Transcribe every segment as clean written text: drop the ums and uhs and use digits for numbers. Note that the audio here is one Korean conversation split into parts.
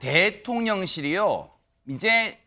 대통령실이요. 이제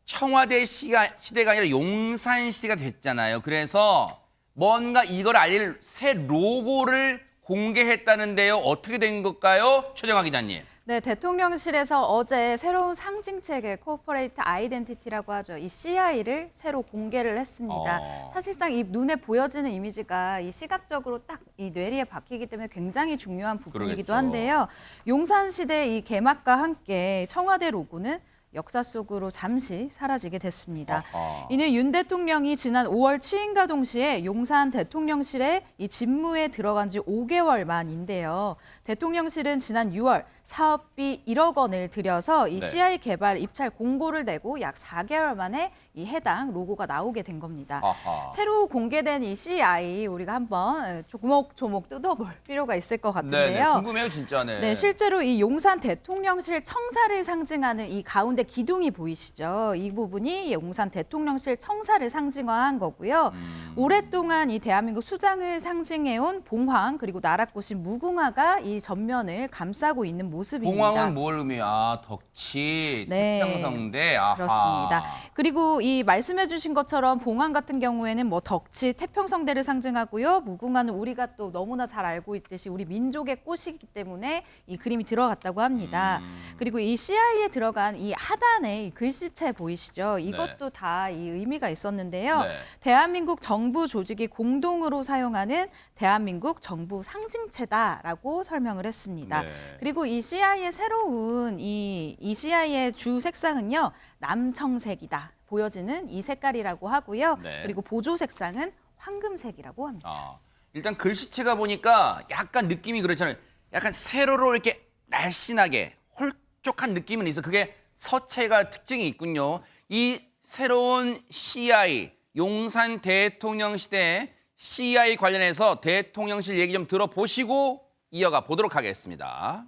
청와대 시대가 아니라 용산 시대가 됐잖아요. 그래서 뭔가 이걸 알릴 새 로고를 공개했다는데요. 어떻게 된 걸까요? 최정화 기자님. 네, 대통령실에서 어제 새로운 상징 체계, 코퍼레이트 아이덴티티라고 하죠. 이 CI를 새로 공개를 했습니다. 사실상 이 눈에 보여지는 이미지가 이 시각적으로 딱 이 뇌리에 박히기 때문에 굉장히 중요한 부분이기도 그러겠죠. 한데요. 용산 시대 이 개막과 함께 청와대 로고는 역사 속으로 잠시 사라지게 됐습니다. 아하. 이는 윤 대통령이 지난 5월 취임과 동시에 용산 대통령실에 이 직무에 들어간 지 5개월 만인데요. 대통령실은 지난 6월 사업비 1억 원을 들여서 이 네. CI 개발 입찰 공고를 내고 약 4개월 만에 이 해당 로고가 나오게 된 겁니다. 아하. 새로 공개된 이 CI 우리가 한번 조목조목 뜯어볼 필요가 있을 것 같은데요. 네네. 궁금해요, 진짜네. 네, 실제로 이 용산 대통령실 청사를 상징하는 이 가운데 기둥이 보이시죠? 이 부분이 용산 대통령실 청사를 상징화한 거고요. 오랫동안 이 대한민국 수장을 상징해온 봉황 그리고 나랏꽃인 무궁화가 이 전면을 감싸고 있는 모습입니다. 봉황은 뭘 의미야? 덕치, 네. 태평성대. 아하. 그렇습니다. 그리고 이 말씀해주신 것처럼 봉황 같은 경우에는 뭐 덕치, 태평성대를 상징하고요. 무궁화는 우리가 또 너무나 잘 알고 있듯이 우리 민족의 꽃이기 때문에 이 그림이 들어갔다고 합니다. 그리고 이 CI에 들어간 이 하단에 이 글씨체 보이시죠? 이것도 다 이 의미가 있었는데요. 네. 대한민국 정부 조직이 공동으로 사용하는 대한민국 정부 상징체다라고 설명을 했습니다. 네. 그리고 이 CI의 새로운 이 CI의 주 색상은요. 남청색이다. 보여지는 이 색깔이라고 하고요. 네. 그리고 보조 색상은 황금색이라고 합니다. 일단 글씨체가 보니까 약간 느낌이 그렇잖아요. 약간 세로로 이렇게 날씬하게 홀쭉한 느낌은 있어. 그게 서체가 특징이 있군요. 이 새로운 CI, 용산 대통령 시대 CI 관련해서 대통령실 얘기 좀 들어보시고 이어가 보도록 하겠습니다.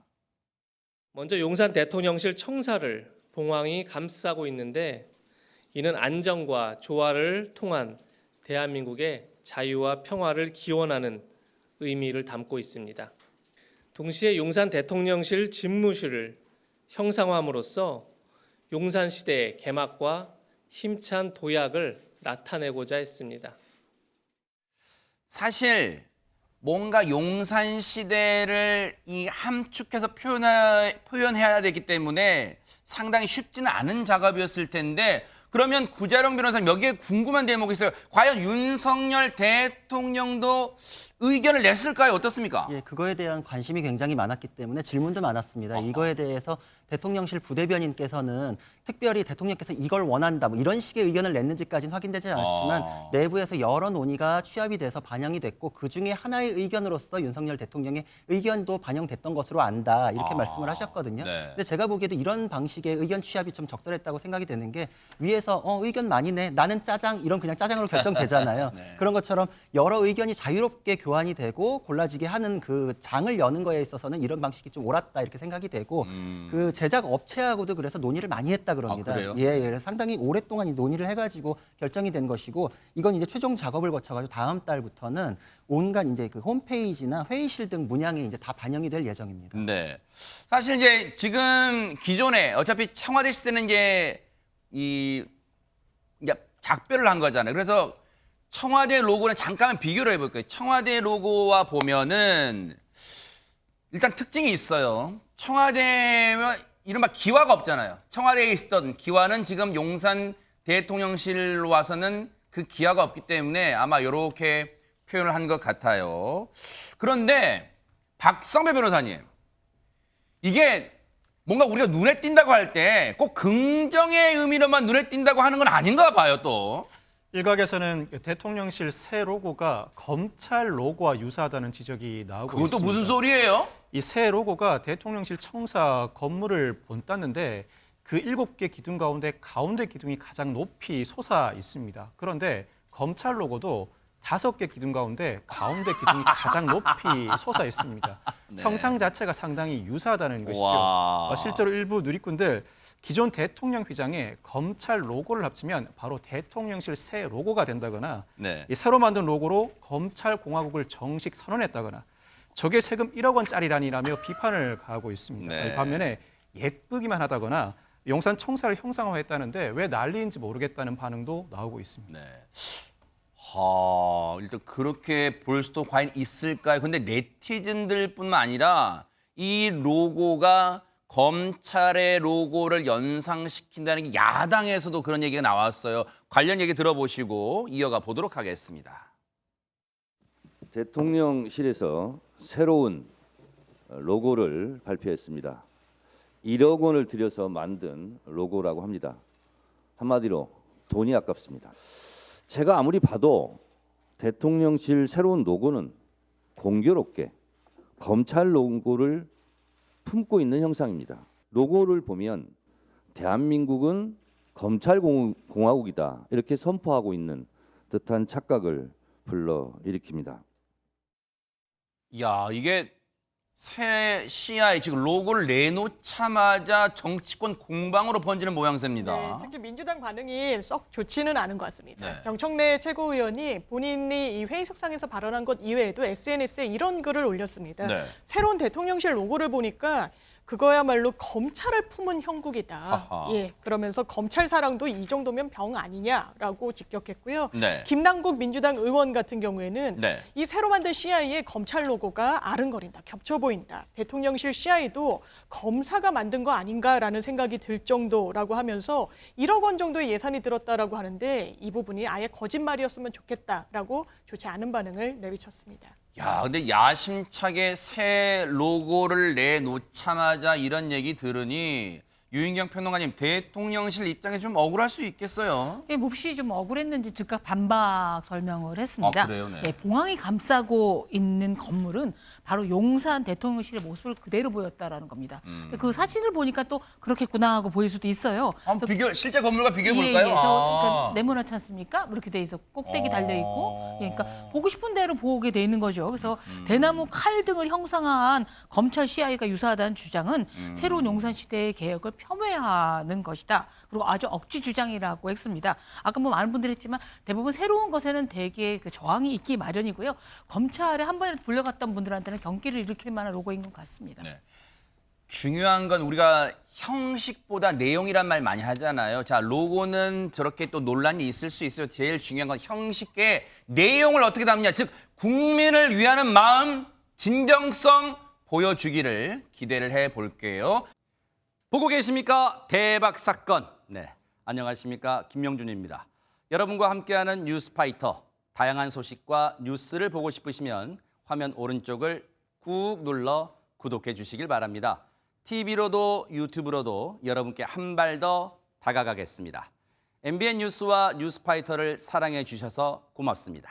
먼저 용산 대통령실 청사를 봉황이 감싸고 있는데 이는 안정과 조화를 통한 대한민국의 자유와 평화를 기원하는 의미를 담고 있습니다. 동시에 용산 대통령실 집무실을 형상화함으로써 용산 시대의 개막과 힘찬 도약을 나타내고자 했습니다. 사실 뭔가 용산 시대를 이 함축해서 표현해야 되기 때문에 상당히 쉽지는 않은 작업이었을 텐데 그러면 구자룡 변호사님 여기에 궁금한 대목이 있어요. 과연 윤석열 대통령도 의견을 냈을까요? 어떻습니까? 예, 그거에 대한 관심이 굉장히 많았기 때문에 질문도 많았습니다. 이거에 대해서 대통령실 부대변인께서는 특별히 대통령께서 이걸 원한다 뭐 이런 식의 의견을 냈는지까지는 확인되지 않았지만 내부에서 여러 논의가 취합이 돼서 반영이 됐고 그중에 하나의 의견으로서 윤석열 대통령의 의견도 반영됐던 것으로 안다 이렇게 말씀을 하셨거든요. 네. 근데 제가 보기에도 이런 방식의 의견 취합이 좀 적절했다고 생각이 되는 게 위에서 의견 많이 내 나는 짜장 이런 그냥 짜장으로 결정되잖아요. 네. 그런 것처럼 여러 의견이 자유롭게 교환이 되고 골라지게 하는 그 장을 여는 거에 있어서는 이런 방식이 좀 옳았다 이렇게 생각이 되고 그 제작 업체하고도 그래서 논의를 많이 했다 그럽니다. 그래요? 예, 그래서 상당히 오랫동안 이 논의를 해가지고 결정이 된 것이고 이건 이제 최종 작업을 거쳐가지고 다음 달부터는 온갖 이제 그 홈페이지나 회의실 등 문양에 이제 다 반영이 될 예정입니다. 네. 사실 이제 지금 기존에 어차피 청와대 시대는 이제 이제 작별을 한 거잖아요. 그래서 청와대 로고는 잠깐 비교를 해볼게요. 청와대 로고와 보면은 일단 특징이 있어요. 청와대면 이른바 기와가 없잖아요. 청와대에 있었던 기와는 지금 용산 대통령실로 와서는 그 기와가 없기 때문에 아마 이렇게 표현을 한 것 같아요. 그런데 박성배 변호사님, 이게 뭔가 우리가 눈에 띈다고 할 때 꼭 긍정의 의미로만 눈에 띈다고 하는 건 아닌가 봐요, 또. 일각에서는 대통령실 새 로고가 검찰 로고와 유사하다는 지적이 나오고 그것도 있습니다. 무슨 소리예요? 이 새 로고가 대통령실 청사 건물을 본땄는데 그 7개 기둥 가운데 기둥이 가장 높이 솟아 있습니다. 그런데 검찰 로고도 5개 기둥 가운데 기둥이 가장 높이 솟아 있습니다. 네. 형상 자체가 상당히 유사하다는 것이죠. 와. 실제로 일부 누리꾼들 기존 대통령 휘장에 검찰 로고를 합치면 바로 대통령실 새 로고가 된다거나 네. 이 새로 만든 로고로 검찰공화국을 정식 선언했다거나 저게 세금 1억 원짜리라니라며 비판을 가하고 있습니다. 네. 반면에 예쁘기만 하다거나 용산 청사를 형상화했다는데 왜 난리인지 모르겠다는 반응도 나오고 있습니다. 네. 일단 그렇게 볼 수도 과연 있을까요? 근데 네티즌들뿐만 아니라 이 로고가 검찰의 로고를 연상시킨다는 게 야당에서도 그런 얘기가 나왔어요. 관련 얘기 들어보시고 이어가 보도록 하겠습니다. 대통령실에서 새로운 로고를 발표했습니다. 1억 원을 들여서 만든 로고라고 합니다. 한마디로 돈이 아깝습니다. 제가 아무리 봐도 대통령실 새로운 로고는 공교롭게 검찰 로고를 품고 있는 형상입니다. 로고를 보면 대한민국은 검찰공화국이다 이렇게 선포하고 있는 듯한 착각을 불러일으킵니다. 야, 이게 새 시야에 지금 로고를 내놓자마자 정치권 공방으로 번지는 모양새입니다. 네, 특히 민주당 반응이 썩 좋지는 않은 것 같습니다. 네. 정청래 최고위원이 본인이 이 회의석상에서 발언한 것 이외에도 SNS에 이런 글을 올렸습니다. 네. 새로운 대통령실 로고를 보니까 그거야말로 검찰을 품은 형국이다. 하하. 예, 그러면서 검찰 사랑도 이 정도면 병 아니냐라고 직격했고요. 네. 김남국 민주당 의원 같은 경우에는 네. 이 새로 만든 CI에 검찰 로고가 아른거린다, 겹쳐 보인다. 대통령실 CI도 검사가 만든 거 아닌가라는 생각이 들 정도라고 하면서 1억 원 정도의 예산이 들었다라고 하는데 이 부분이 아예 거짓말이었으면 좋겠다라고 좋지 않은 반응을 내비쳤습니다. 야, 근데 야심차게 새 로고를 내놓자마자 이런 얘기 들으니 유인경 평론가님, 대통령실 입장에 좀 억울할 수 있겠어요. 예, 몹시 좀 억울했는지 즉각 반박 설명을 했습니다. 아, 그래요? 네. 예, 봉황이 감싸고 있는 건물은 바로 용산 대통령실의 모습을 그대로 보였다라는 겁니다. 그 사진을 보니까 또 그렇겠구나 하고 보일 수도 있어요. 한번 실제 건물과 비교해 볼까요? 예, 그러니까 네모나지 않습니까? 이렇게 돼 있어 꼭대기 달려 있고, 예, 그러니까 보고 싶은 대로 보게 돼 있는 거죠. 그래서 대나무 칼 등을 형상화한 검찰 CI가 유사하다는 주장은 새로운 용산 시대의 개혁을 폄훼하는 것이다. 그리고 아주 억지 주장이라고 했습니다. 아까 뭐 많은 분들이 했지만 대부분 새로운 것에는 되게 그 저항이 있기 마련이고요. 검찰에 한 번에 불려갔던 분들한테는 경기를 일으킬 만한 로고인 것 같습니다. 네. 중요한 건 우리가 형식보다 내용이란 말 많이 하잖아요. 자, 로고는 저렇게 또 논란이 있을 수 있어요. 제일 중요한 건 형식의 내용을 어떻게 담냐. 즉, 국민을 위하는 마음, 진정성 보여주기를 기대를 해볼게요. 보고 계십니까? 대박 사건. 네, 안녕하십니까? 김명준입니다. 여러분과 함께하는 뉴스파이터. 다양한 소식과 뉴스를 보고 싶으시면 화면 오른쪽을 꾹 눌러 구독해 주시길 바랍니다. TV로도 유튜브로도 여러분께 한 발 더 다가가겠습니다. MBN 뉴스와 뉴스파이터를 사랑해 주셔서 고맙습니다.